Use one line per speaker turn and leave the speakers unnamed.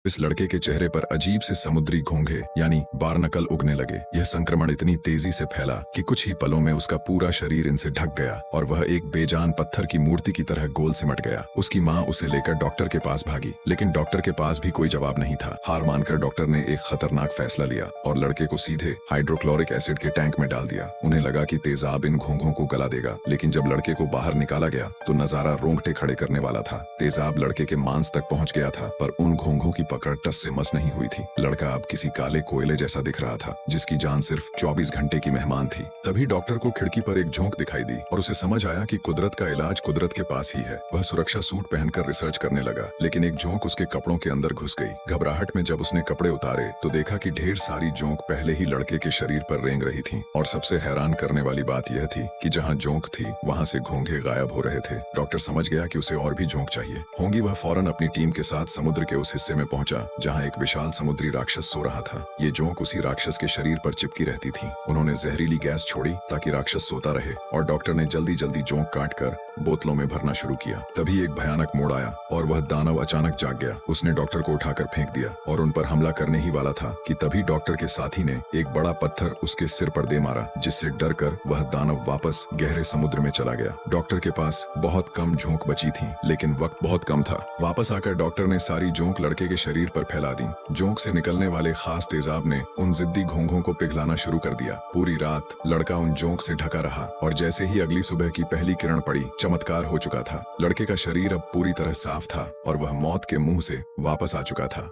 इस लड़के के चेहरे पर अजीब से समुद्री घोंघे यानी बारनकल उगने लगे। यह संक्रमण इतनी तेजी से फैला कि कुछ ही पलों में उसका पूरा शरीर इनसे ढक गया और वह एक बेजान पत्थर की मूर्ति की तरह गोल सिमट गया। उसकी माँ उसे लेकर डॉक्टर के पास भागी, लेकिन डॉक्टर के पास भी कोई जवाब नहीं था। हार मानकर डॉक्टर ने एक खतरनाक फैसला लिया और लड़के को सीधे हाइड्रोक्लोरिक एसिड के टैंक में डाल दिया। उन्हें लगा कि तेजाब इन घोंघों को गला देगा, लेकिन जब लड़के को बाहर निकाला गया तो नजारा रोंगटे खड़े करने वाला था। तेजाब लड़के के मांस तक पहुंच गया था, पर उन घोंघों की पकड़ टस से मस नहीं हुई थी। लड़का अब किसी काले कोयले जैसा दिख रहा था, जिसकी जान सिर्फ 24 घंटे की मेहमान थी। तभी डॉक्टर को खिड़की पर एक झोंक दिखाई दी और उसे समझ आया कि कुदरत का इलाज कुदरत के पास ही है। वह सुरक्षा सूट पहनकर रिसर्च करने लगा, लेकिन एक झोंक उसके कपड़ों के अंदर घुस गई। घबराहट में जब उसने कपड़े उतारे तो देखा कि ढेर सारी झोंक पहले ही लड़के के शरीर पर रेंग रही थी। और सबसे हैरान करने वाली बात यह थी कि जहाँ झोंक थी वहाँ से घोंघे गायब हो रहे थे। डॉक्टर समझ गया कि उसे और भी झोंक चाहिए होंगी। वह फौरन अपनी टीम के साथ समुद्र के उस हिस्से में पहुंचा जहाँ एक विशाल समुद्री राक्षस सो रहा था। ये झोंक उसी राक्षस के शरीर पर चिपकी रहती थी। उन्होंने जहरीली गैस छोड़ी ताकि राक्षस सोता रहे और डॉक्टर ने जल्दी जल्दी झोंक काट कर बोतलों में भरना शुरू किया। तभी एक भयानक मोड़ आया और वह दानव अचानक जाग गया। उसने डॉक्टर को उठाकर फेंक दिया और उन पर हमला करने ही वाला था कि तभी डॉक्टर के साथी ने एक बड़ा पत्थर उसके सिर पर दे मारा, जिससे डरकर वह दानव वापस गहरे समुद्र में चला गया। डॉक्टर के पास बहुत कम झोंक बची थी, लेकिन वक्त बहुत कम था। वापस आकर डॉक्टर ने सारी झोंक लड़के के शरीर पर फैला दी। झोंक से निकलने वाले खास तेजाब ने उन जिद्दी घोंघों को पिघलाना शुरू कर दिया। पूरी रात लड़का उन झोंक से ढका रहा और जैसे ही अगली सुबह की पहली किरण पड़ी, चमत्कार हो चुका था। लड़के का शरीर अब पूरी तरह साफ था और वह मौत के मुंह से वापस आ चुका था।